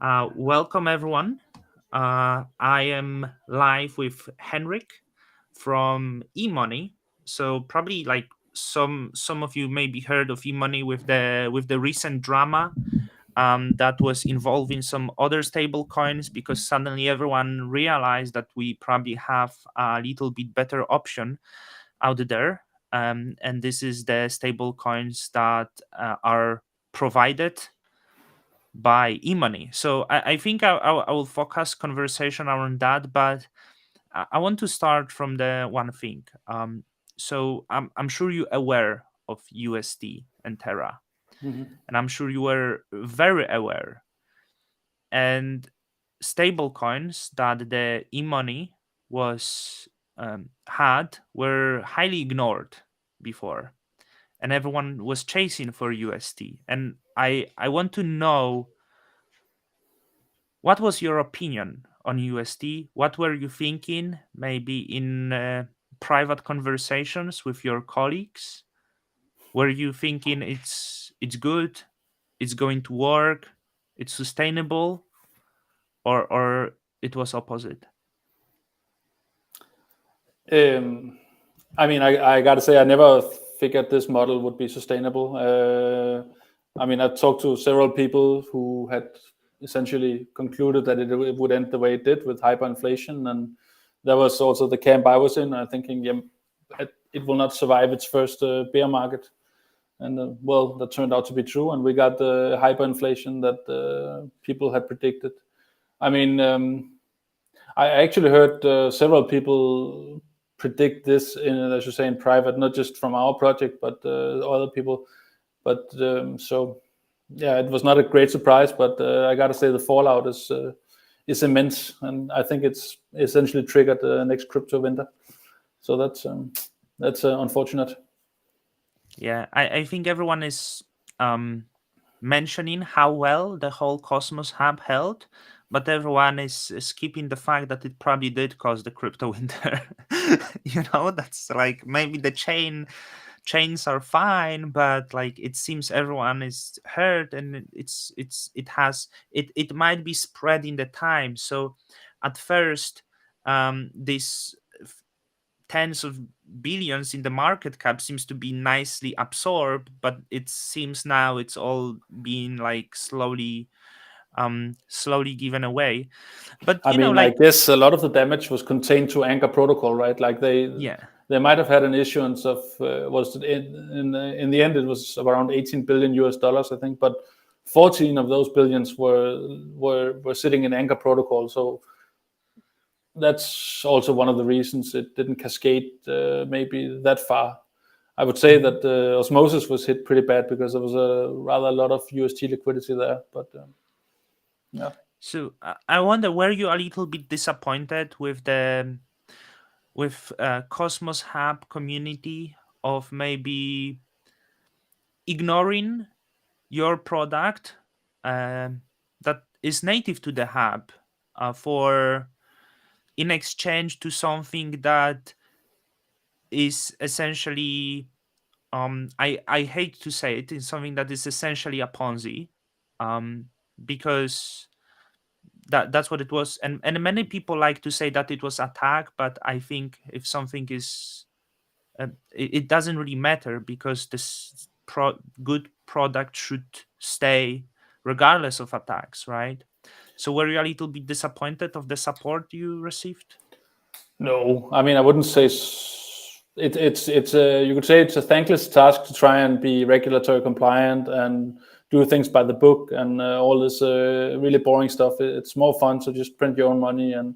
Welcome everyone. I am live with Henrik from Emoney. So probably like some of you maybe heard of Emoney with the recent drama that was involving some other stable coins because suddenly everyone realized that we probably have a little bit better option out there. And this is the stable coins that are provided by Emoney. So I think I will focus conversation around that, but I want to start from the one thing. So I'm sure you're aware of USD and Terra, Mhm. and I'm sure you were very aware. And stable coins that the Emoney was had were highly ignored before, and everyone was chasing for USD. And I want to know, what was your opinion on USD? What were you thinking, maybe in private conversations with your colleagues? Were you thinking it's good, it's going to work, it's sustainable, or it was opposite? Um, I got to say, I never figured this model would be sustainable. I've talked to several people who had essentially concluded that it would end the way it did with hyperinflation, and that was also the camp I was in. I'm thinking, yeah, it will not survive its first bear market, and well, that turned out to be true, and we got the hyperinflation that people had predicted. I mean. I actually heard several people predict this in, as you say, in private, not just from our project, but other people. But so, yeah, it was not a great surprise. But I got to say, the fallout is immense, and I think it's essentially triggered the next crypto winter. So that's unfortunate. Yeah, I think everyone is mentioning how well the whole Cosmos Hub held, but everyone is skipping the fact that it probably did cause the crypto winter. That's like maybe the chains are fine, but like it seems everyone is hurt, and it might be spread in the time. So at first, this tens of billions in the market cap seems to be nicely absorbed, but it seems now it's all being like slowly given away. But I like, guess a lot of the damage was contained to Anchor Protocol, right? Like yeah. they might have had an issuance of was it in the end it was around 18 billion US dollars, I think, but 14 of those billions were sitting in Anchor Protocol. So that's also one of the reasons it didn't cascade maybe that far. I would say Mhm. that Osmosis was hit pretty bad because there was a lot of UST liquidity there. But yeah. So I wonder, were you a little bit disappointed with the with Cosmos Hub community of maybe ignoring your product that is native to the hub for in exchange to something that is essentially, I hate to say it, is something that is essentially a Ponzi, um because that's what it was. And many people like to say that it was attack, but I think if something is it doesn't really matter, because this good product should stay regardless of attacks, right? So were you a little bit disappointed of the support you received? No, I wouldn't say it's a, you could say it's a thankless task to try and be regulatory compliant and do things by the book and all this really boring stuff. It's more fun to just print your own money and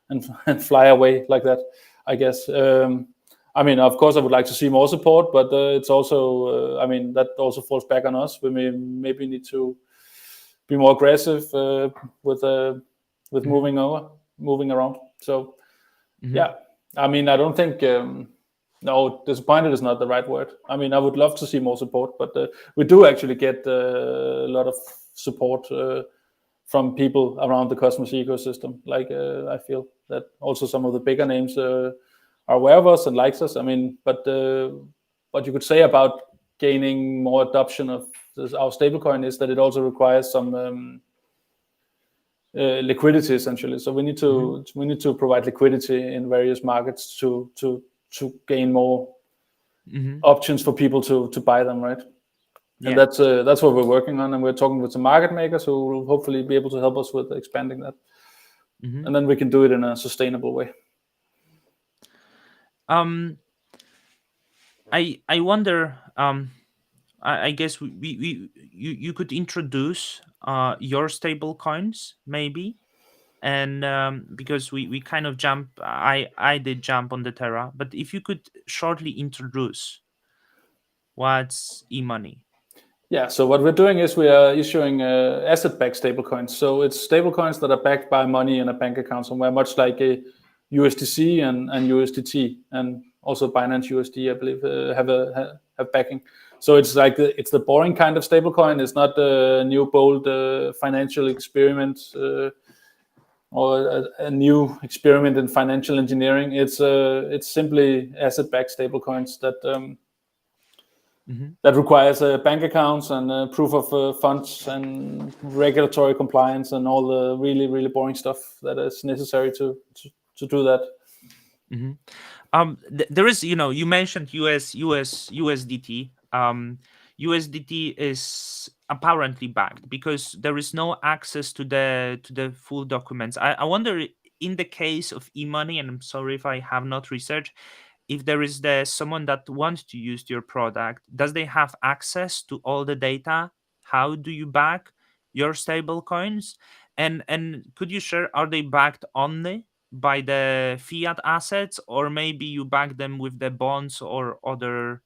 and fly away like that, I guess. Of course, I would like to see more support, but it's also, that also falls back on us. We maybe need to be more aggressive with uh, with Hmm. moving around. So Hmm. yeah, I don't think. No, disappointed is not the right word. I would love to see more support, but we do actually get a lot of support from people around the Cosmos ecosystem. Like I feel that also some of the bigger names are aware of us and likes us. But what you could say about gaining more adoption of our stablecoin is that it also requires some liquidity essentially. So we need to provide liquidity in various markets to gain more options for people to buy them, right? And that's what we're working on, and we're talking with some market makers who will hopefully be able to help us with expanding that, and then we can do it in a sustainable way. I wonder. I guess you could introduce your stable coins maybe, and because we kind of I did jump on the Terra, but if you could shortly introduce what's Emoney. Yeah, so what we're doing is we are issuing asset-backed stablecoins. So it's stablecoins that are backed by money in a bank account somewhere, much like a USDC and USDT, and also Binance USD, I believe, have backing. So it's like it's the boring kind of stablecoin. It's not a new bold financial experiment or a new experiment in financial engineering. It's simply asset-backed stablecoins that requires bank accounts and proof of funds and regulatory compliance and all the really, really boring stuff that is necessary to do that. There is, you mentioned USDT. USDT is apparently backed because there is no access to the full documents. I wonder, in the case of Emoney, and I'm sorry if I have not researched, if there is someone that wants to use your product, does they have access to all the data? How do you back your stable coins? And could you share, are they backed only by the fiat assets, or maybe you back them with the bonds or other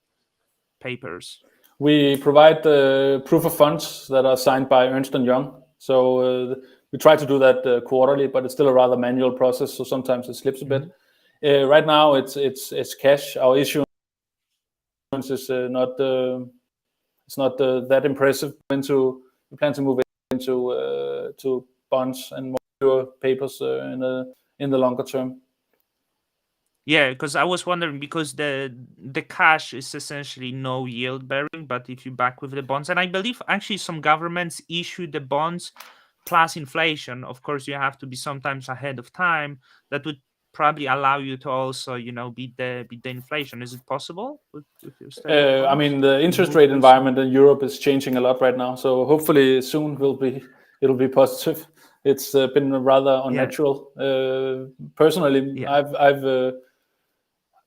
papers? We provide the proof of funds that are signed by Ernst & Young. So we try to do that quarterly, but it's still a rather manual process, so sometimes it slips a bit. Right now, it's cash. Our issuance is not that impressive. We plan to move into to bonds and more papers in the longer term. Yeah, because I was wondering, because the cash is essentially no yield bearing, but if you back with the bonds, and I believe actually some governments issue the bonds plus inflation. Of course, you have to be sometimes ahead of time. That would probably allow you to also, beat the inflation. Is it possible with your stable I coins? mean, the interest rate environment in Europe is changing a lot right now, so hopefully soon it'll be positive. It's been rather unnatural. Personally, I've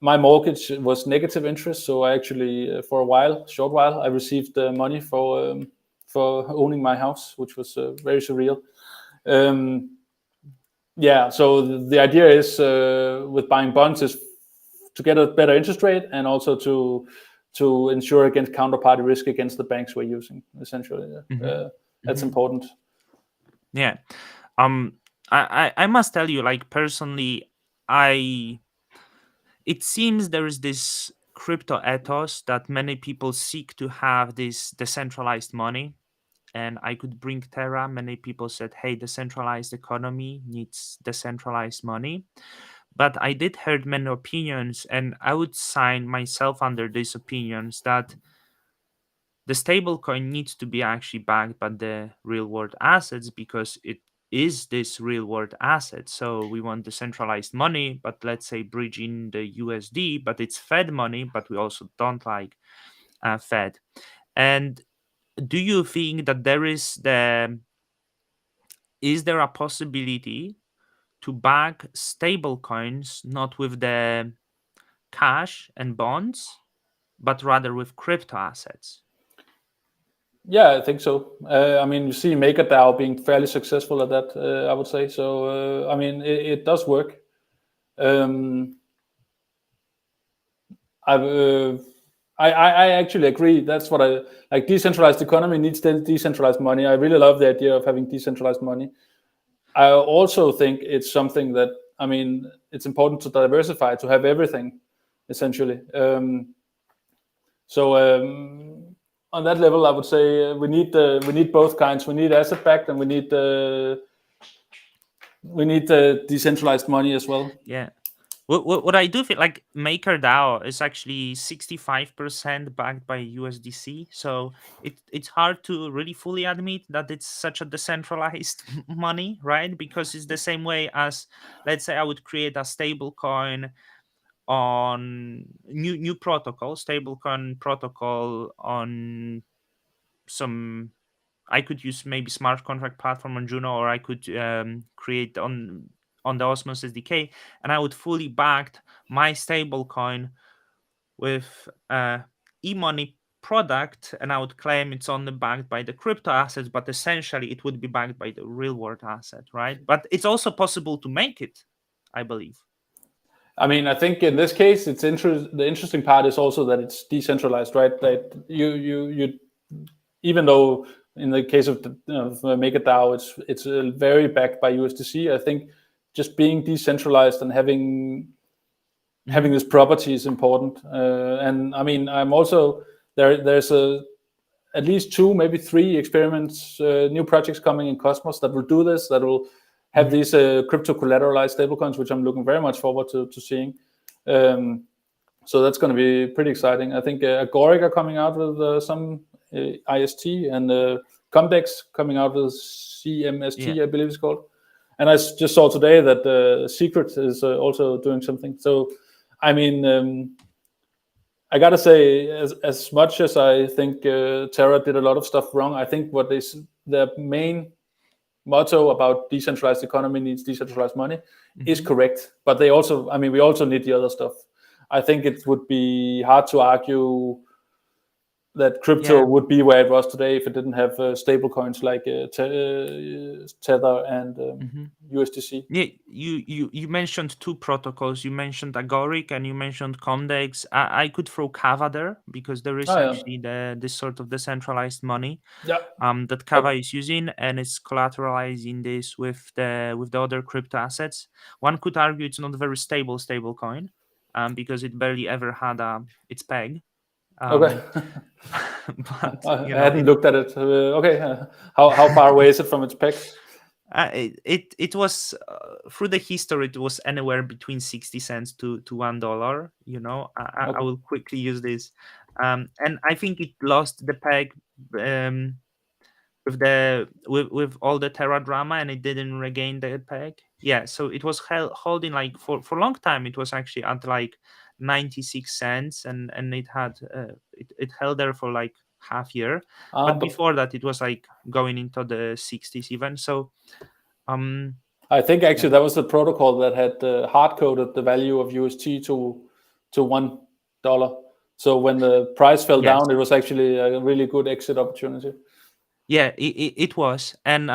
my mortgage was negative interest, so I actually for a short while, I received money for owning my house, which was very surreal. So the idea is with buying bonds is to get a better interest rate and also to ensure against counterparty risk against the banks we're using. Essentially, that's important. Yeah, I must tell you, like personally, it seems there is this crypto ethos that many people seek to have this decentralized money. And I could bring Terra. Many people said, hey, decentralized economy needs decentralized money. But I did heard many opinions, and I would sign myself under these opinions, that the stablecoin needs to be actually backed by the real world assets, because it is this real world asset. So we want decentralized money, but let's say bridging the USD, but it's Fed money, but we also don't like Fed. And do you think that is there a possibility to back stable coins not with the cash and bonds, but rather with crypto assets? Yeah, I think so. I mean, you see MakerDAO being fairly successful at that, I would say. So, I mean, it does work. I actually agree. That's what I like. Decentralized economy needs decentralized money. I really love the idea of having decentralized money. I also think it's something that, I mean, it's important to diversify, to have everything, essentially. On that level, I would say we need both kinds. We need asset backed, and we need decentralized money as well. Yeah. What I do feel like MakerDAO is actually 65% backed by USDC, so it's hard to really fully admit that it's such a decentralized money, right? Because it's the same way as, let's say, I would create a stable coin on new protocol, stablecoin protocol on some. I could use maybe smart contract platform on Juno, or I could create on the Osmos SDK, and I would fully backed my stablecoin with Emoney product, and I would claim it's only backed by the crypto assets, but essentially it would be backed by the real world asset, right? But it's also possible to make it, I believe. I mean, I think in this case, the interesting part is also that it's decentralized, right? That you even though in the case of MakerDAO, it's very backed by USDC. I think just being decentralized and having this property is important. And I mean, I'm also there's at least 2, maybe 3 experiments, new projects coming in Cosmos that will do this, that will have these crypto collateralized stablecoins, which I'm looking very much forward to seeing. So that's going to be pretty exciting. I think Agoric are coming out with some IST, and Comdex coming out with CMST, I believe it's called. And I just saw today that Secret is also doing something. So, I mean, I gotta say, as much as I think Terra did a lot of stuff wrong, I think their main motto about decentralized economy needs decentralized money is correct. But we also need the other stuff. I think it would be hard to argue that crypto would be where it was today if it didn't have stable coins like Tether and USDC. Yeah, you mentioned 2 protocols. You mentioned Agoric and you mentioned Comdex. I could throw Kava there because there is actually this sort of decentralized money that Kava is using, and it's collateralizing this with the other crypto assets. One could argue it's not a very stable coin, because it barely ever had its peg. Okay. But I hadn't looked at it. How far away is it from its peg? It was through the history, it was anywhere between 60 cents to $1. I will quickly use this, and I think it lost the peg with all the Terra drama, and it didn't regain the peg. Yeah, so it was holding like for a long time. It was actually at like 96 cents, and it had it held there for like half year. But before that, it was like going into the 60s even. So I think actually that was the protocol that had hard coded the value of UST to $1. So when the price fell down, it was actually a really good exit opportunity. Yeah, it was. And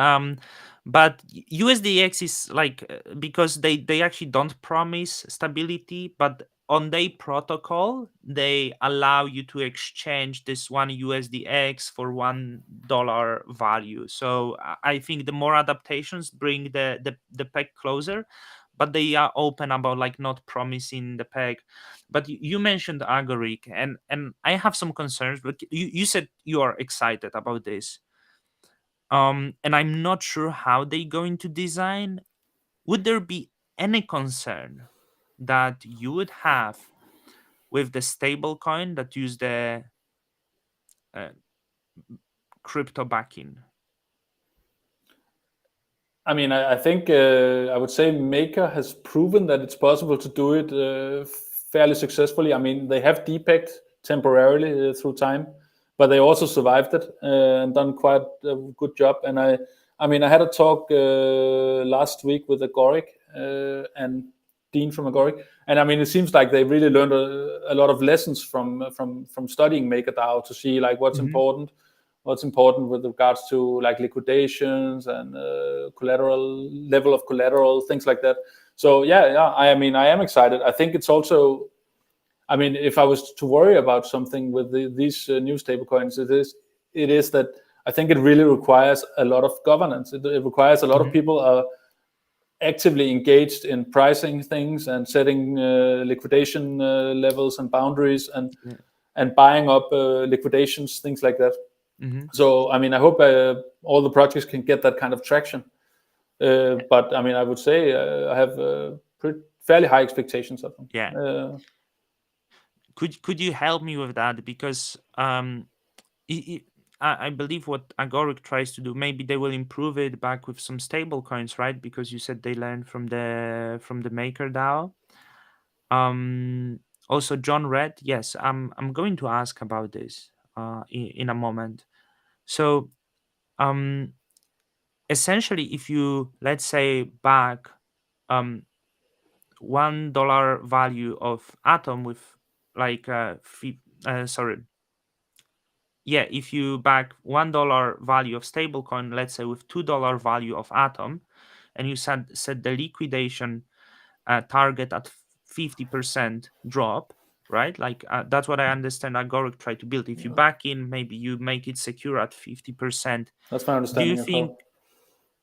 but USDX is like, because they actually don't promise stability, but on their protocol they allow you to exchange this one USDX for $1 value. So I think the more adaptations bring the peg closer, but they are open about like not promising the peg. But you mentioned Agoric, and I have some concerns, but you said you are excited about this. And I'm not sure how they're going to design. Would there be any concern that you would have with the stable coin that use the uh, crypto backing? I mean, I think I would say Maker has proven that it's possible to do it fairly successfully. I mean, they have depegged temporarily through time, but they also survived it and done quite a good job. And I mean, I had a talk last week with Agoric and Dean from Agoric, and I mean, it seems like they really learned a lot of lessons from studying MakerDAO to see like what's important with regards to like liquidations and collateral level of collateral, things like that. So yeah. I mean, I am excited. I think it's also, I mean, if I was to worry about something with these new stablecoins, it is that I think it really requires a lot of governance. It requires a lot of people actively engaged in pricing things and setting liquidation levels and boundaries and buying up liquidations, things like that. So, I mean, I hope all the projects can get that kind of traction. But I mean, I would say I have fairly high expectations of them. Yeah. Could you help me with that? Because I I believe what Agoric tries to do, maybe they will improve it back with some stable coins, right? Because you said they learned from the Maker DAO. Also John Red, yes, I'm going to ask about this in a moment. So um essentially, if you, let's say, back um $1 value of Atom with like sorry, yeah, if you back $1 value of stablecoin, let's say with $2 value of Atom, and you set the liquidation target at 50% drop, right? Like that's what I understand Agoric tried to build. If you back in, maybe you make it secure at 50%. That's my Do you understanding as think well.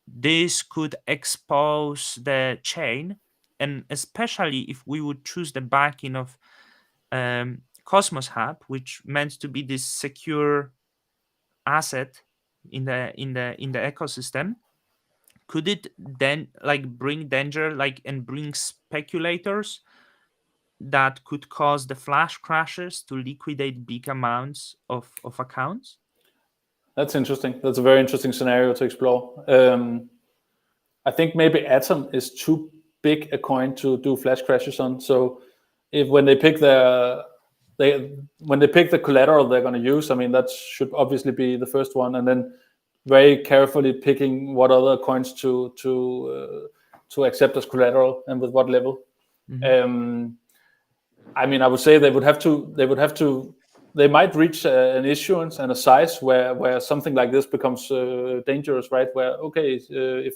this could expose the chain? And especially if we would choose the backing of Cosmos Hub, which meant to be this secure asset in the ecosystem, could it then like bring danger, like, and bring speculators that could cause the flash crashes to liquidate big amounts of accounts? That's interesting. That's a very interesting scenario to explore. I think maybe Atom is too big a coin to do flash crashes on. So if when they pick the collateral they're going to use, I mean that should obviously be the first one, and then very carefully picking what other coins to accept as collateral and with what level. Mhm. I mean, I would say they would have to. They might reach an issuance and a size where something like this becomes dangerous, right? Where okay, if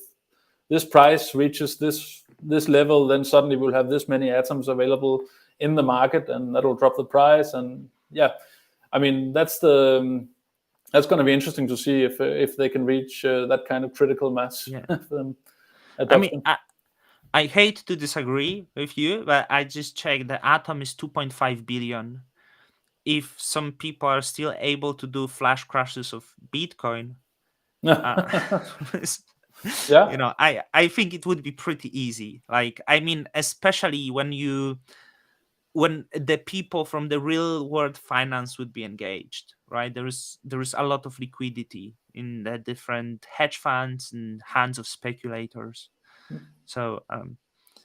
this price reaches this level, then suddenly we'll have this many atoms available in the market, and that will drop the price. And yeah, I mean that's going to be interesting to see if they can reach that kind of critical mass Yeah. I mean, adoption. I hate to disagree with you, but I just checked the Atom is 2.5 billion. If some people are still able to do flash crashes of Bitcoin, uh, Yeah, I think it would be pretty easy. Like, I mean, especially when the people from the real world finance would be engaged, right? There is a lot of liquidity in the different hedge funds and hands of speculators. So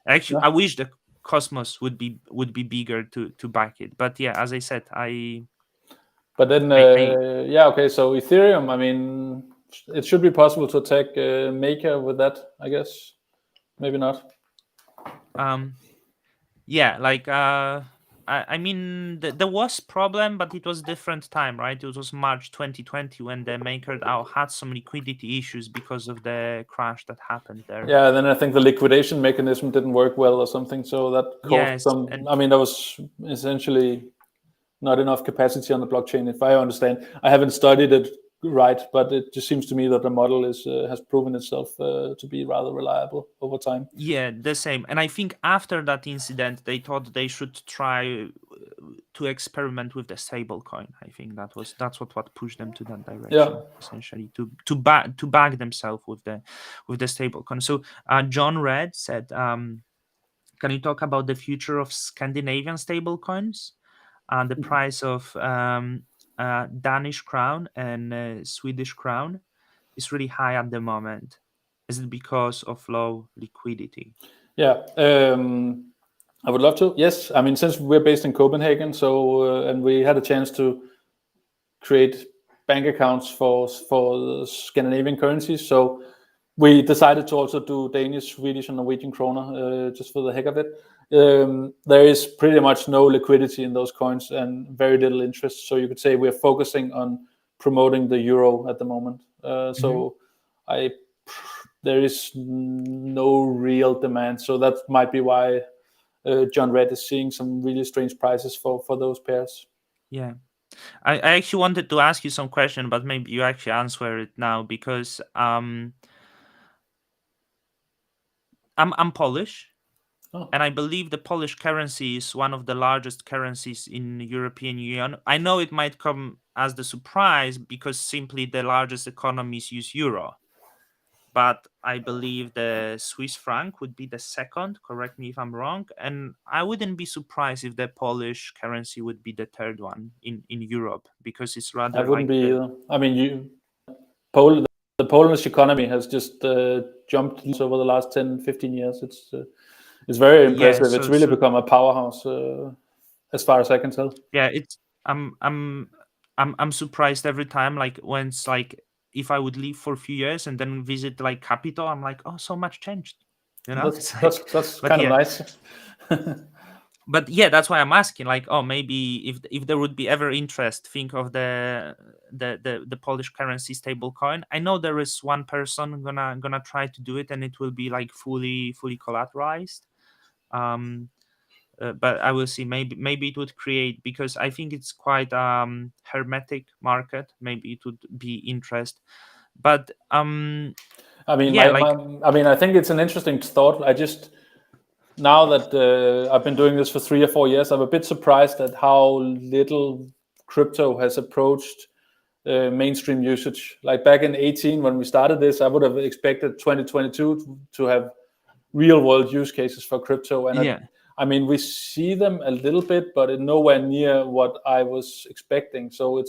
actually, yeah. I wish the Cosmos would be bigger to back it. But yeah, as I said, But then, I yeah, okay. So Ethereum, I mean, it should be possible to attack Maker with that, I guess. Maybe not. um yeah, like I mean there was problem, but it was different time, right? It was March 2020 when the Maker DAO had some liquidity issues because of the crash that happened there. Yeah, then I think the liquidation mechanism didn't work well or something. So that caused Yes, some. and I mean, there was essentially not enough capacity on the blockchain, if I understand. I haven't studied it right, but it just seems to me that the model is has proven itself to be rather reliable over time. yeah, the same. And I think after that incident, they thought they should try to experiment with the stable coin. I think that's what pushed them to that Yeah, direction, essentially, to back themselves with the stable coin. So John Red said, can you talk about the future of Scandinavian stable coins? The price of Danish crown and Swedish crown is really high at the moment. Is it because of low liquidity? yeah. I would love to. Yes, I mean, since we're based in Copenhagen, so and we had a chance to create bank accounts for Scandinavian currencies. So we decided to also do Danish, Swedish, and Norwegian kroner just for the heck of it. There is pretty much no liquidity in those coins and very little interest. So you could say we're focusing on promoting the euro at the moment. Mhm. So I there is no real demand. So that might be why John Red is seeing some really strange prices for those pairs. Yeah. I actually wanted to ask you some question, but maybe you actually answer it now because I'm Polish, Oh. and I believe the Polish currency is one of the largest currencies in the European Union. I know it might come as the surprise because simply the largest economies use euro. but I believe the Swiss franc would be the second. Correct me if I'm wrong. And I wouldn't be surprised if the Polish currency would be the third one in Europe, because it's I rather wouldn't like be the either. I mean, the Polish economy has just jumped over the last 10, 15 years. It's very yeah. impressive. It's So really become a powerhouse, as far as I can tell. yeah, it's I'm surprised every time, like when it's like if I would leave for a few years and then visit like capital, I'm like, oh, so much changed, you know. That's It's that's like, that's but kind of yeah, nice. but yeah, that's why I'm asking, like, oh, maybe if there would be ever interest, think of the Polish currency stable coin. I know there is one person gonna try to do it, and it will be like fully collateralized. um but I will see. Maybe it would create, because I think it's quite hermetic market. Maybe it would be interest, but I mean, yeah, like I think it's an interesting thought. I just now that I've been doing this for 3 or 4 years, I'm a bit surprised at how little crypto has approached mainstream usage. Like back in 18, when we started this, I would have expected 2022 to have real world use cases for crypto. And yeah, I mean, we see them a little bit, but nowhere near what I was expecting. So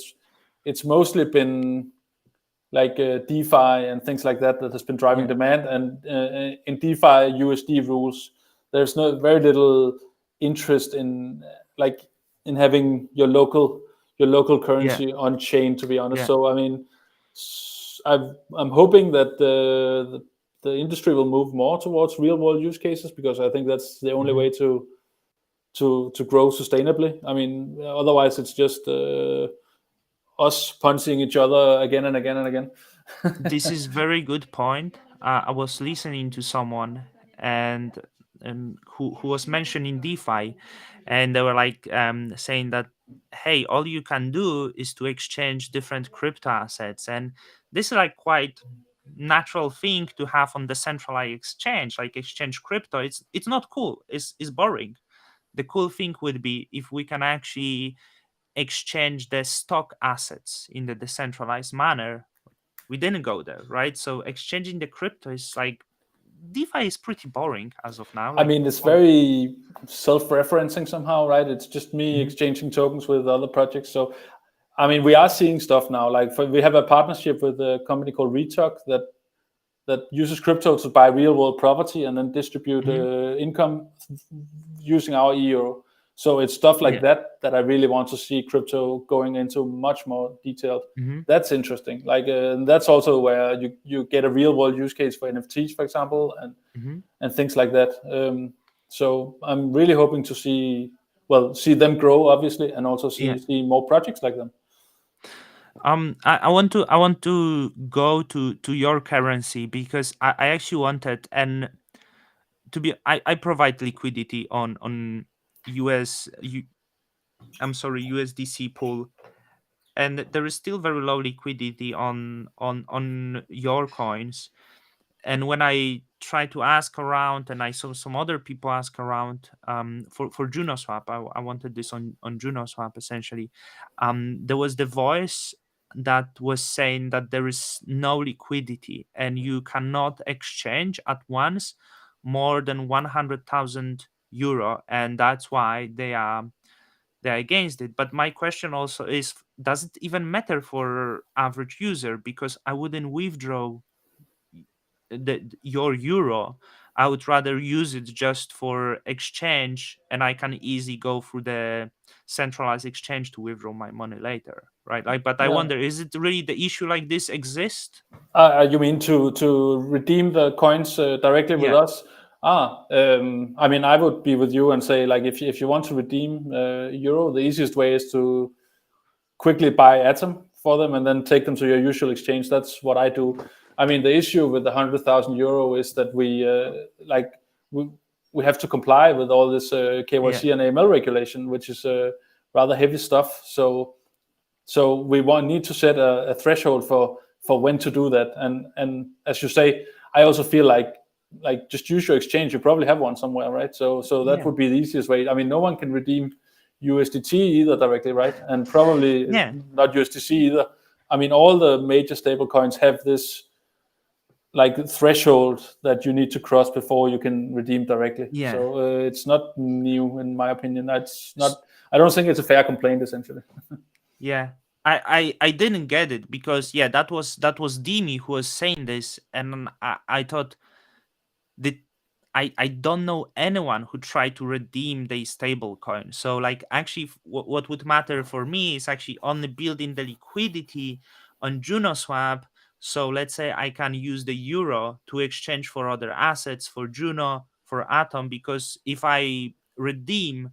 it's mostly been like DeFi and things like that has been driving yeah, demand. And in DeFi USD rules, there's no very little interest in like in having your local yeah, currency on chain. To be honest, yeah. so I mean, I'm hoping that the industry will move more towards real world use cases, because I think that's the only Mhm. way to grow sustainably. I mean, otherwise it's just us punching each other again and again and again. This is very good point. I was listening to someone, and who was mentioning DeFi, and they were like saying that, hey, all you can do is to exchange different crypto assets, and this is like quite natural thing to have on the centralized exchange, like exchange crypto. It's not cool. It's boring. The cool thing would be if we can actually exchange the stock assets in the decentralized manner. We didn't go there, right? So exchanging the crypto is like, DeFi is pretty boring as of now. I Like, mean, it's very self-referencing somehow, right? It's just me mhm, exchanging tokens with other projects. So, I mean, we are seeing stuff now. Like, we have a partnership with a company called Retalk that uses crypto to buy real-world property and then distribute mhm, income using our euro. So it's stuff like yeah, that I really want to see crypto going into much more detailed. mhm, That's interesting. Like, that's also where you get a real-world use case for NFTs, for example, mhm, and things like that. So I'm really hoping to see them grow, obviously, and also yeah. see more projects like them. I want to go to your currency, because I actually wanted, and to be, I provide liquidity on US I'm sorry, USDC pool, and there is still very low liquidity on your coins. And when I try to ask around, and I saw some other people ask around, for JunoSwap, I wanted this on JunoSwap essentially. There was the voice that was saying that there is no liquidity and you cannot exchange at once more than 100,000 euro, and that's why they're against it. But my question also is, does it even matter for average user? Because I wouldn't withdraw your euro. I would rather use it just for exchange, and I can easily go through the centralized exchange to withdraw my money later, right? Like, but I Yeah. wonder, is it really the issue like this exist? You mean to redeem the coins directly with Yeah, us? I mean, I would be with you and say, like, if you want to redeem euro, the easiest way is to quickly buy Atom for them and then take them to your usual exchange. That's what I do. I mean, the issue with the 100,000 euro is that we we have to comply with all this yeah, KYC and AML regulation, which is rather heavy stuff. So we need to set a threshold for when to do that. And as you say, I also feel like just use your exchange. You probably have one somewhere, right? So that yeah, would be the easiest way. I mean, no one can redeem USDT either directly, right? And probably yeah, not USDC either. I mean, all the major stable coins have this like threshold that you need to cross before you can redeem directly. Yeah. So it's not new in my opinion. It's not. I don't think it's a fair complaint essentially. Yeah. I didn't get it because yeah, that was Dimi who was saying this, and I thought that I don't know anyone who tried to redeem the stable coin. So like actually what would matter for me is actually only building the liquidity on JunoSwap. So let's say I can use the euro to exchange for other assets, for Juno, for Atom, because if I redeem,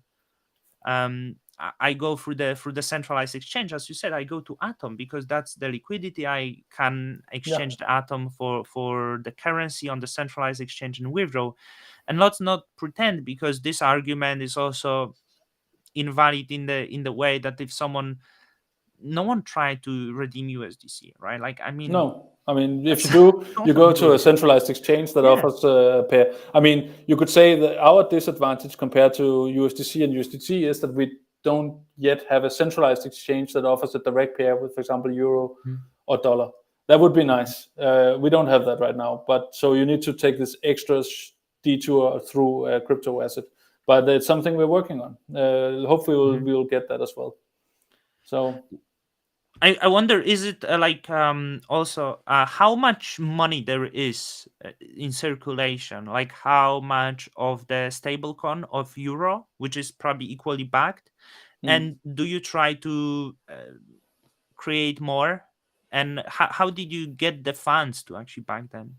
I go through the centralized exchange, as you said. I go to Atom because that's the liquidity. I can Yeah. exchange the Atom for the currency on the centralized exchange and withdraw. And let's not pretend, because this argument is also invalid in the way that if someone, no one tried to redeem USDC, right? Like I mean, No, I mean, if that's you do, no you one go to doing a it. centralized exchange that Yeah. offers a pair. I mean, you could say that our disadvantage compared to USDC and USDT is that we don't yet have a centralized exchange that offers a direct pair with, for example, euro Mhm. or dollar. That would be nice. We don't have that right now, but so you need to take this extra detour through a crypto asset. But it's something we're working on. Hopefully, Mhm. we'll get that as well. So I wonder, is it like also how much money there is in circulation? Like how much of the stablecoin of euro, which is probably equally backed, mm. and do you try to create more? And how did you get the funds to actually back them?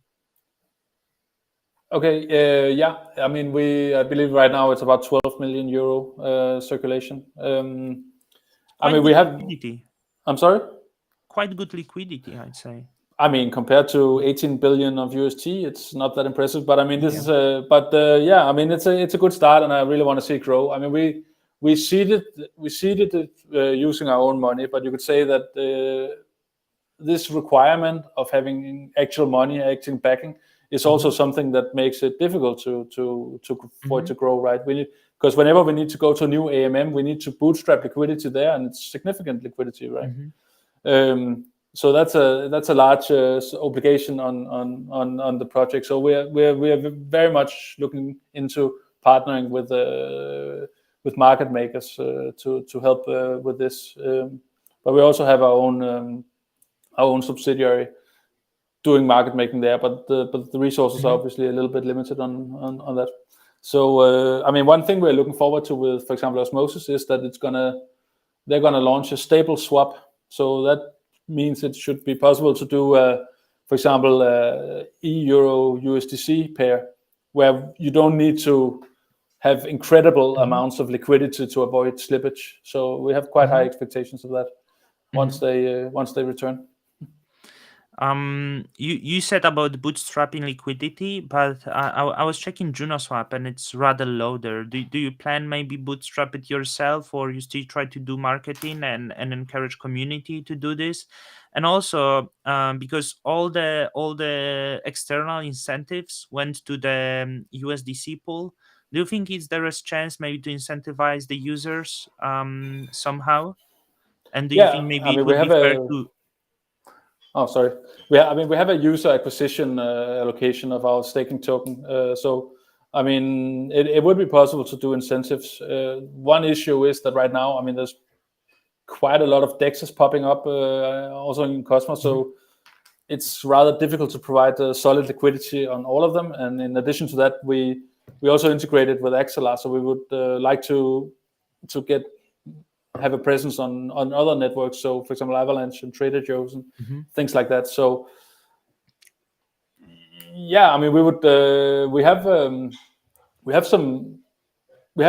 Okay, yeah. I mean, I believe right now it's about 12 million euro circulation. I Quite mean, we good have. liquidity. I'm sorry. Quite good liquidity, I'd say. I mean, compared to 18 billion of UST, it's not that impressive. But I mean, this Yeah. is a. But yeah, I mean, it's a good start, and I really want to see it grow. I mean, we seeded it using our own money, but you could say that this requirement of having actual money, actual backing, is also Hmm. something that makes it difficult for it Hmm. to grow. Right? Because whenever we need to go to a new AMM, we need to bootstrap liquidity there, and it's significant liquidity, right? Hmm. So that's a large obligation on the project. So we're very much looking into partnering with market makers to help with this. But we also have our own subsidiary doing market making there, but the resources are Hmm. obviously a little bit limited on that. So I mean, one thing we're looking forward to with, for example, Osmosis is that they're gonna launch a stable swap. So that means it should be possible to do, for example, euro USDC pair, where you don't need to have incredible Hmm. amounts of liquidity to avoid slippage. So we have quite high Hmm. expectations of that Hmm. once they return. You said about bootstrapping liquidity, but I was checking JunoSwap and it's rather low there. Do you plan maybe bootstrap it yourself, or you still try to do marketing and encourage community to do this? And also, because all the external incentives went to the USDC pool, do you think is there a chance maybe to incentivize the users somehow? And do you think Yeah, I maybe it mean we would have be fair a. to? Oh, sorry. I mean, we have a user acquisition allocation of our staking token. So, I mean, it would be possible to do incentives. One issue is that right now, I mean, there's quite a lot of dexes popping up also in Cosmos. Mhm. So it's rather difficult to provide solid liquidity on all of them. And in addition to that, we also integrated with Axelar. So we would like to have a presence on other networks. So, for example, Avalanche and Trader Joe's and Mhm. things like that. So, yeah, I mean, we have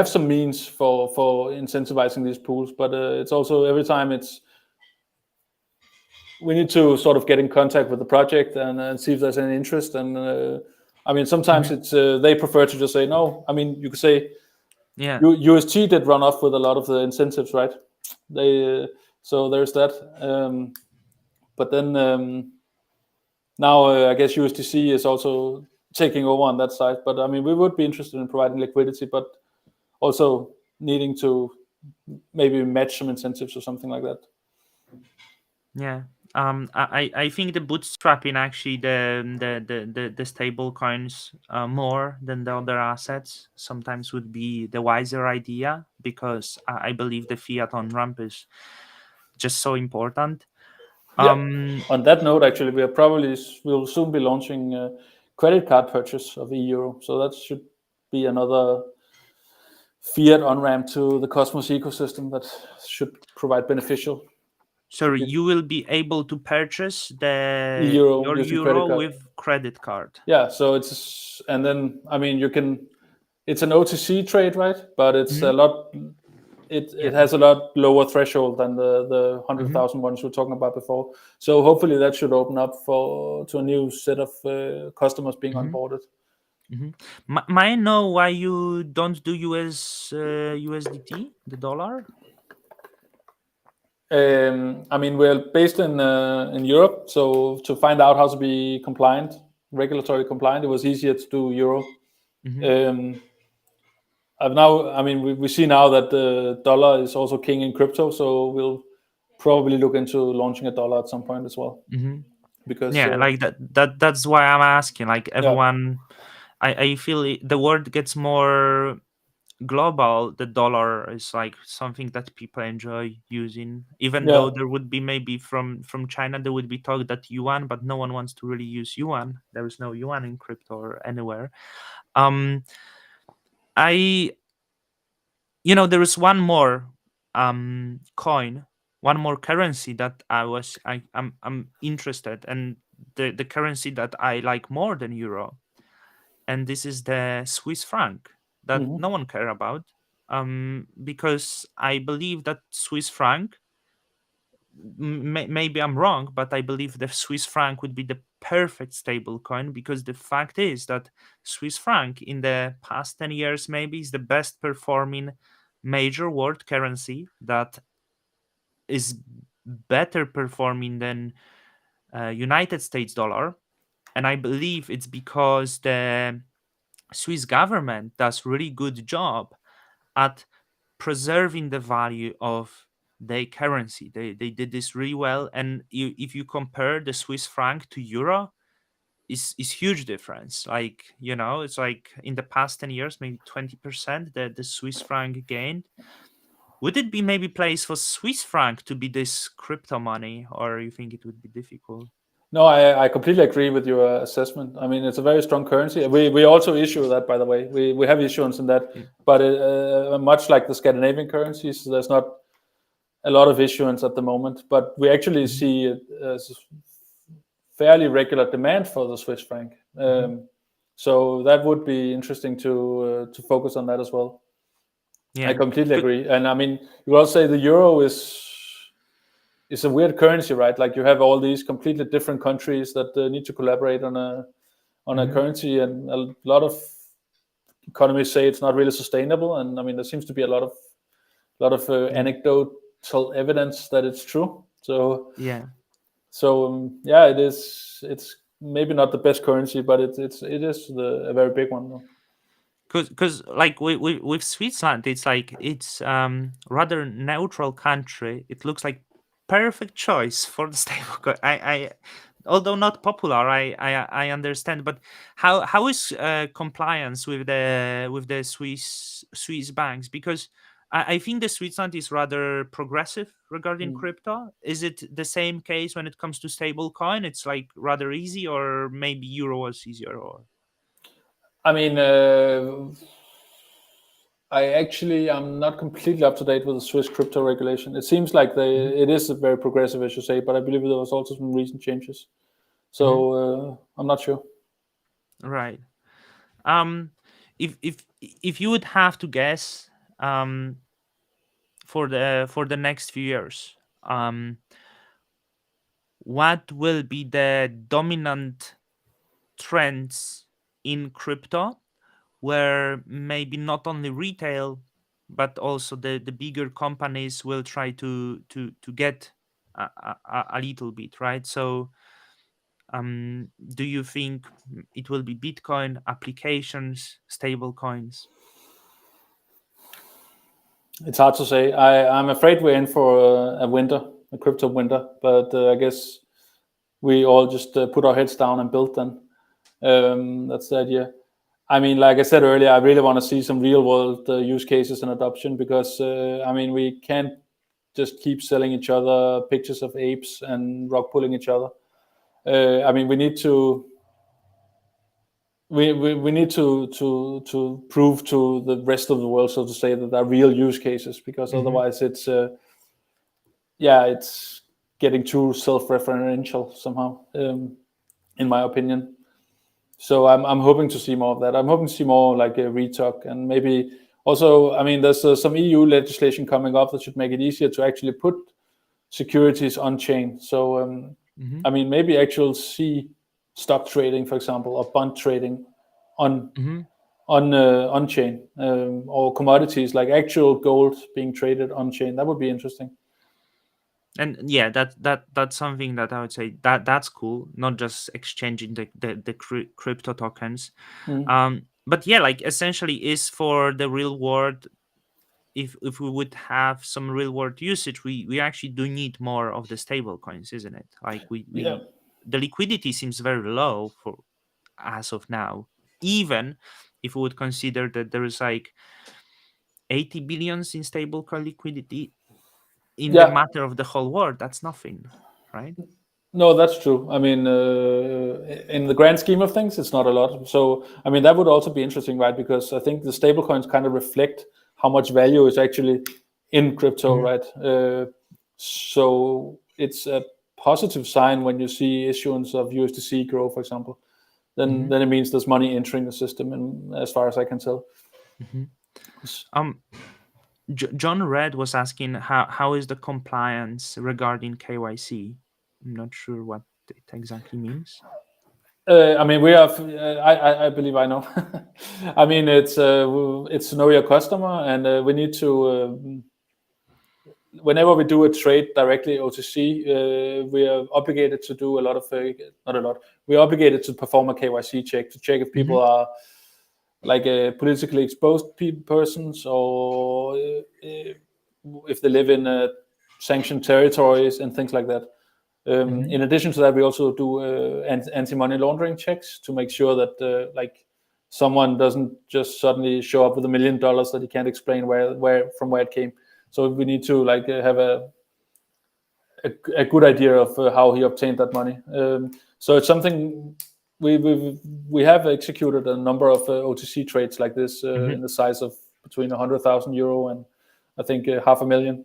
some means for incentivizing these pools, but it's also every time we need to sort of get in contact with the project and see if there's any interest. And I mean, sometimes Mhm. it's they prefer to just say no. I mean, you could say Yeah. UST did run off with a lot of the incentives, right? They so there's that. But then now I guess USDC is also taking over on that side. But I mean, we would be interested in providing liquidity, but also needing to maybe match some incentives or something like that. Yeah. I think the bootstrapping actually the stable coins more than the other assets sometimes would be the wiser idea, because I believe the fiat on ramp is just so important. Yeah. Um, On that note, actually, we'll soon be launching credit card purchase of euro, so that should be another fiat on ramp to the Cosmos ecosystem that should provide beneficial so you will be able to purchase euro your using credit euro card. with credit card. Yeah, so and then I mean you can, it's an OTC trade, right? But it's a Hmm. lot. It Yeah. has a lot lower threshold than the Hmm. 100,000 ones we were talking about before. So hopefully that should open up to a new set of customers being Hmm. onboarded. Hmm. May I know why you don't do USDT, the dollar? I mean, we're based in Europe, so to find out how to be compliant, regulatory compliant, it was easier to do euro. Hmm. Um, I mean, we see now that the dollar is also king in crypto, so we'll probably look into launching a dollar at some point as well. Hmm. Because Yeah, like that's why I'm asking. Like yeah, everyone, I feel the world gets more global. The dollar is like something that people enjoy using, even yeah, though there would be maybe from China there would be talk that yuan, but no one wants to really use yuan. There is no yuan in crypto or anywhere. um I there is one more coin, one more currency that I'm interested, and the currency that I like more than euro, and this is the Swiss franc that no hmm one care about, because I believe that Swiss franc, maybe I'm wrong, but I believe the Swiss franc would be the perfect stable coin, because the fact is that Swiss franc in the past 10 years maybe is the best performing major world currency that is better performing than United States dollar. And I believe it's because the Swiss government does really good job at preserving the value of their currency. They did this really well, and if you compare the Swiss franc to euro, is huge difference. Like it's like in the past 10 years, maybe 20% that the Swiss franc gained. Would it be maybe place for Swiss franc to be this crypto money, or you think it would be difficult? No, I completely agree with your assessment. I mean, it's a very strong currency. We also issue that, by the way. We have issuance in that, Yeah. but much like the Scandinavian currencies, there's not a lot of issuance at the moment. But we actually Hmm. see it as fairly regular demand for the Swiss franc. Hmm. So that would be interesting to focus on that as well. I Yeah. completely Good. agree. And I mean, you also say the euro is a weird currency, right? Like you have all these completely different countries that need to collaborate on a Hmm. currency, and a lot of economists say it's not really sustainable. And I mean, there seems to be a lot of Yeah. anecdotal evidence that it's true. So Yeah. yeah, it is. It's maybe not the best currency, but it is a very big one, though. Because like with Switzerland, it's like it's rather neutral country. It looks like perfect choice for the stablecoin. I although not popular, I understand. But how is compliance with the Swiss banks? Because I think the Switzerland is rather progressive regarding Mm. crypto. Is it the same case when it comes to stablecoin? It's like rather easy, or maybe euro was easier, or I mean, I'm not completely up to date with the Swiss crypto regulation. It seems like Mhm, it is very progressive, as you say, but I believe there was also some recent changes. mhm. So I'm not sure. Right. Um, if you would have to guess, for the next few years, what will be the dominant trends in crypto, where maybe not only retail but also the bigger companies will try to get a little bit, right? So do you think it will be Bitcoin, applications, stable coins? It's hard to say. I'm afraid we're in for a winter, a crypto winter. But I guess we all just put our heads down and build them. That's the idea. I mean, like I said earlier, I really want to see some real world use cases and adoption, because I mean, we can't just keep selling each other pictures of apes and rock pulling each other. I mean, we need to prove to the rest of the world, so to say, that there are real use cases, because otherwise it's it's getting too self-referential somehow, in my opinion. So I'm hoping to see more of that. I'm hoping to see more like a retalk, and maybe also, I mean, there's some EU legislation coming up that should make it easier to actually put securities on chain. So I mean, maybe actual see stock trading, for example, or bond trading on on chain, or commodities like actual gold being traded on chain. That would be interesting. And yeah, that's something that I would say that's cool, not just exchanging the crypto tokens. But yeah, like essentially is for the real world. If we would have some real world usage, we actually do need more of the stable coins, isn't it? Like Yeah. we the liquidity seems very low for as of now, even if we would consider that there is like 80 billions in stablecoin liquidity in the Yeah. matter of the whole world. That's nothing, right? No, that's true. I mean, in the grand scheme of things, it's not a lot. So, I mean, that would also be interesting, right? Because I think the stablecoins kind of reflect how much value is actually in crypto, right? So it's a positive sign when you see issuance of USDC grow, for example. Then it means there's money entering the system, and as far as I can tell. um John Red was asking how is the compliance regarding KYC. I'm not sure what it exactly means. I mean, we have. I believe I know. I mean, it's know your customer, and we need to. Whenever we do a trade directly OTC, we are obligated to do a lot of not a lot. We are obligated to perform a KYC check to check if people are like politically exposed persons, or if they live in sanctioned territories and things like that. In addition to that, we also do anti-money laundering checks to make sure that like someone doesn't just suddenly show up with $1 million that he can't explain where it came. So we need to like have a good idea of how he obtained that money. So it's something we have executed a number of OTC trades like this in the size of between 100,000 euro and I think 500,000.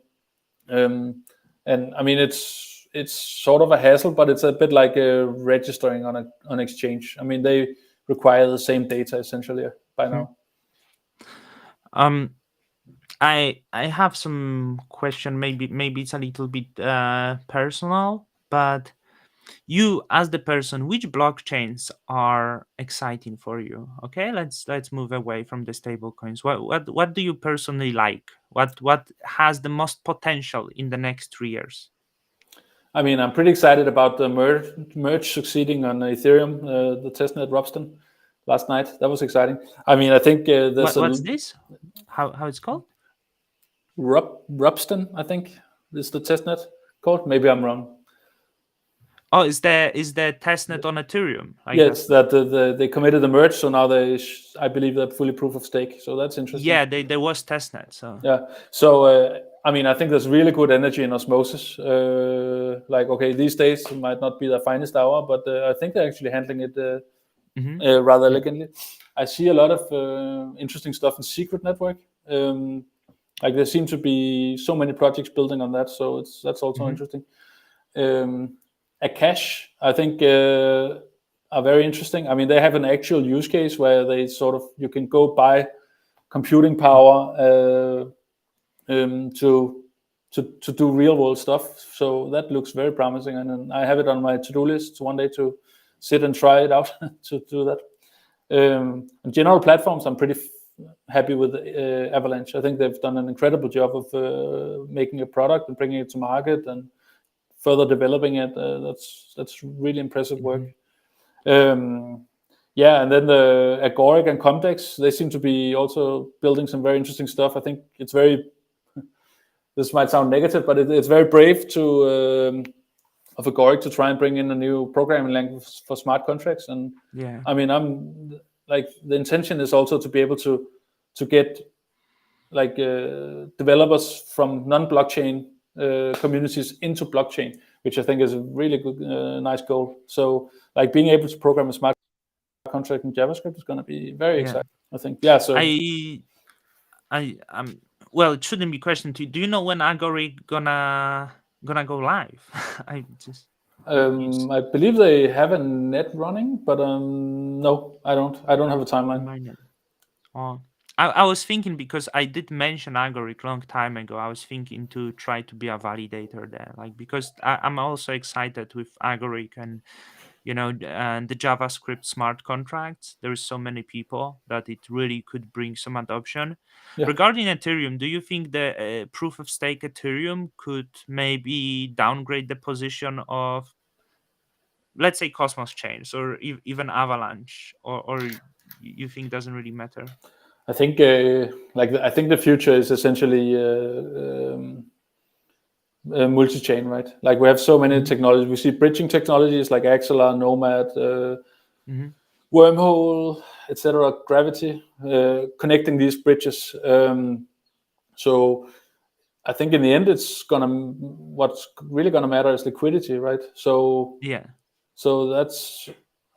And I mean it's sort of a hassle, but it's a bit like registering on exchange. I mean they require the same data essentially by now. I have some question. Maybe it's a little bit personal, but you as the person, which blockchains are exciting for you? Okay, let's move away from the stable coins. What do you personally like? What has the most potential in the next 3 years? I mean, I'm pretty excited about the merge succeeding on Ethereum, the testnet Ropsten last night. That was exciting. I mean, I think there's What's this? How it's called? Ropsten, I think is the testnet called. Maybe I'm wrong. Oh, is the testnet on Ethereum? Like Yeah, it's that they committed the merge, so now I believe they're fully proof of stake. So that's interesting. Yeah, there was testnet. So yeah, so I mean, I think there's really good energy in osmosis. Like, okay, these days it might not be the finest hour, but I think they're actually handling it rather elegantly. I see a lot of interesting stuff in Secret Network. Like there seem to be so many projects building on that, so that's also interesting. Akash, I think, are very interesting. I mean, they have an actual use case where they sort of you can go buy computing power to do real world stuff. So that looks very promising, and I have it on my to-do list one day to sit and try it out to do that. In general platforms, I'm pretty happy with Avalanche. I think they've done an incredible job of making a product and bringing it to market and further developing it. That's really impressive work. Yeah, and then the Agoric and Comdex, they seem to be also building some very interesting stuff. I think it's very, this might sound negative, but it's very brave to of Agoric to try and bring in a new programming language for smart contracts. And Yeah. I mean, I'm like, the intention is also to be able to get like developers from non-blockchain communities into blockchain, which I think is a really good, nice goal. So like being able to program a smart contract in JavaScript is going to be very Yeah. exciting, I think. Yeah. So I well, it shouldn't be question to you. Do you know when Agori gonna go live? I just it's I believe they have a net running, but no, I don't. I don't have a timeline. reminder. Oh, I was thinking because I did mention Agoric long time ago. I was thinking to try to be a validator there, like because I'm also excited with Agoric and and the JavaScript smart contracts. There's so many people that it really could bring some adoption. Yeah. Regarding Ethereum, do you think the proof of stake Ethereum could maybe downgrade the position of, let's say, Cosmos chains or even Avalanche, or you think doesn't really matter? I think I think the future is essentially multi-chain, right? Like we have so many Hmm. technologies. We see bridging technologies like Axelar, Nomad, Hmm. Wormhole, etc., Gravity, connecting these bridges. So I think in the end, what's really gonna matter is liquidity, right? Yeah. So that's,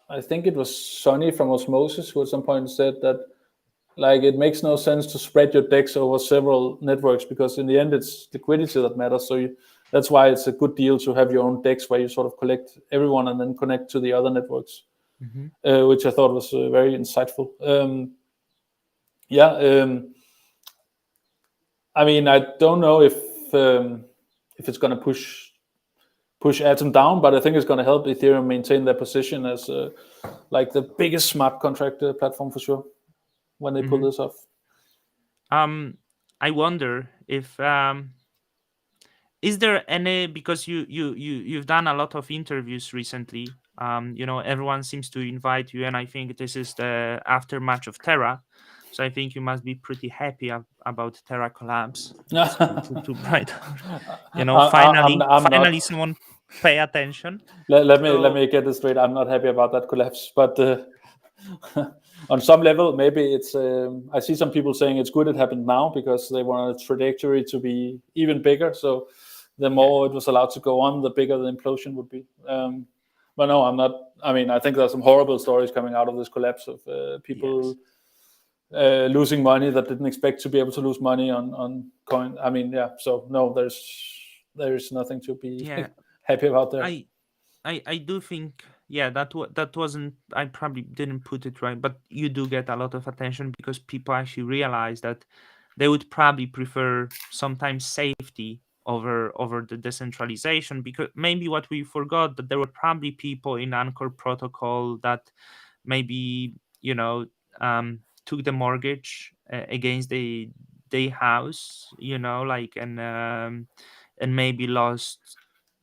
I think it was Sonny from Osmosis who at some point said that like it makes no sense to spread your decks over several networks because in the end it's liquidity that matters. That's why it's a good deal to have your own decks where you sort of collect everyone and then connect to the other networks, Hmm. which I thought was very insightful. Yeah, I mean, I don't know if it's going to push Atom down, but I think it's going to help Ethereum maintain their position as like the biggest smart contract platform for sure when they pull Hmm. this off. I wonder if is there any, because you've done a lot of interviews recently. Everyone seems to invite you, and I think this is the aftermath of Terra, so I think you must be pretty happy about Terra collapse. It's too bright. Finally I'm not. finally someone pay attention. Let So me get this straight. I'm not happy about that collapse, but on some level, maybe it's. I see some people saying it's good it happened now because they want a trajectory to be even bigger. So the yeah, more it was allowed to go on, the bigger the implosion would be. But no, I'm not. I mean, I think there's some horrible stories coming out of this collapse of people yes, losing money that didn't expect to be able to lose money on coin. I mean, yeah. So no, there's nothing to be yeah. happy about there. I I do think, yeah, that wasn't, I probably didn't put it right, but you do get a lot of attention because people actually realize that they would probably prefer sometimes safety over the decentralization, because maybe what we forgot, that there were probably people in Anchor protocol that maybe took the mortgage against the house, like, and maybe lost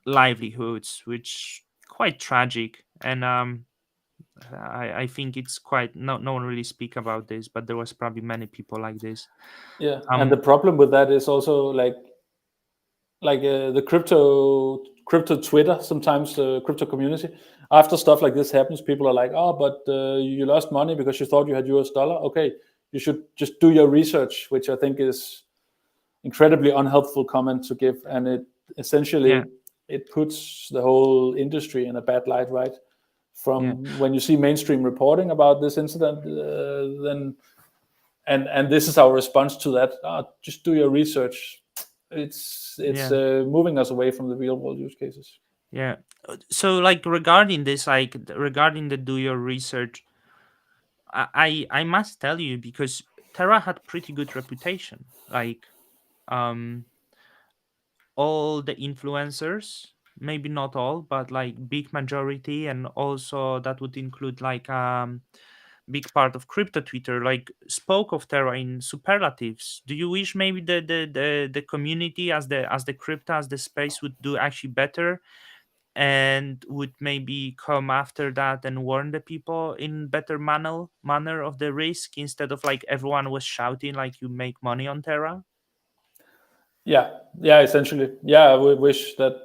livelihoods, which quite tragic. And I think it's quite, no one really speak about this, but there was probably many people like this. Yeah, and the um problem with that is also like the crypto Twitter, sometimes the crypto community, after stuff like this happens, people are like, oh, but you lost money because you thought you had US dollar. Okay, you should just do your research, which I think is incredibly unhelpful comment to give, and it yeah, essentially it puts the whole industry in a bad light, right? yeah, From when you see mainstream reporting about this incident, then and this is our response to that. Just do your research. It's yeah, moving us away from the real world use cases. yeah. So, like, regarding this, like, regarding the do your research, I must tell you, because Terra had pretty good reputation, like, um all the influencers, maybe not all, but like big majority, and also that would include like big part of crypto Twitter, like, spoke of Terra in superlatives. Do you wish maybe the community, as the crypto, as the space, would do actually better, and would maybe come after that and warn the people in better manner of the risk, instead of like everyone was shouting like you make money on Terra? Yeah, yeah, essentially. Yeah, I would wish that.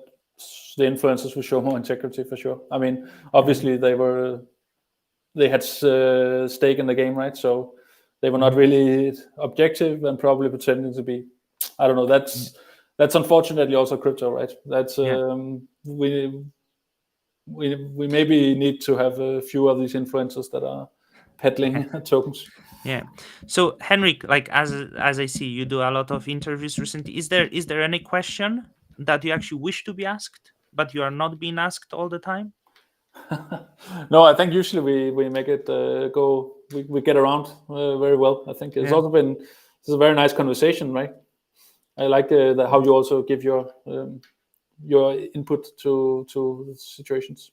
the influencers will show more integrity for sure. I mean, obviously they had stake in the game, right? So they were not really objective and probably pretending to be. I don't know. That's unfortunately also crypto, right? That's Yeah. we maybe need to have a few of these influencers that are Yeah. peddling tokens. Yeah. So Henrik, like as I see, you do a lot of interviews recently. Is there any question that you actually wish to be asked, but you are not being asked all the time? No, I think usually we make it go. We get around very well. I think it's Yeah. also been it's a very nice conversation, right? I like how you also give your input to situations.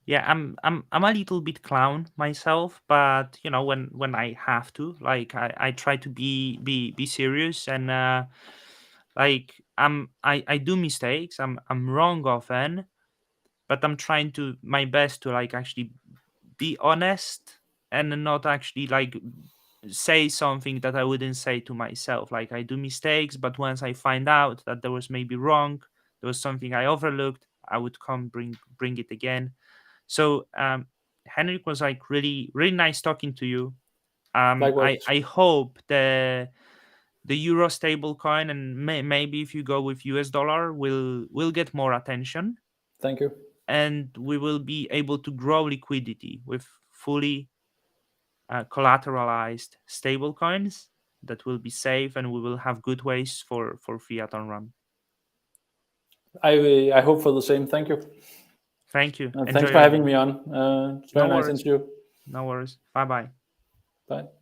Yeah, I'm a little bit clown myself, but when I have to, like I try to be serious, and like I do mistakes. I'm wrong often, but I'm trying to my best to like actually be honest and not actually like say something that I wouldn't say to myself. Like I do mistakes, but once I find out that there was maybe wrong, there was something I overlooked, I would come bring it again. So Henrik, was like really really nice talking to you. Likewise, I hope the euro stable coin, and maybe if you go with US dollar, will get more attention, thank you. and we will be able to grow liquidity with fully collateralized stable coins that will be safe, and we will have good ways for fiat on run. I hope for the same. Thank you, Thank you. and Enjoy thanks for your having day. me on. It's No very nice worries. interview. No worries. Bye bye. Bye.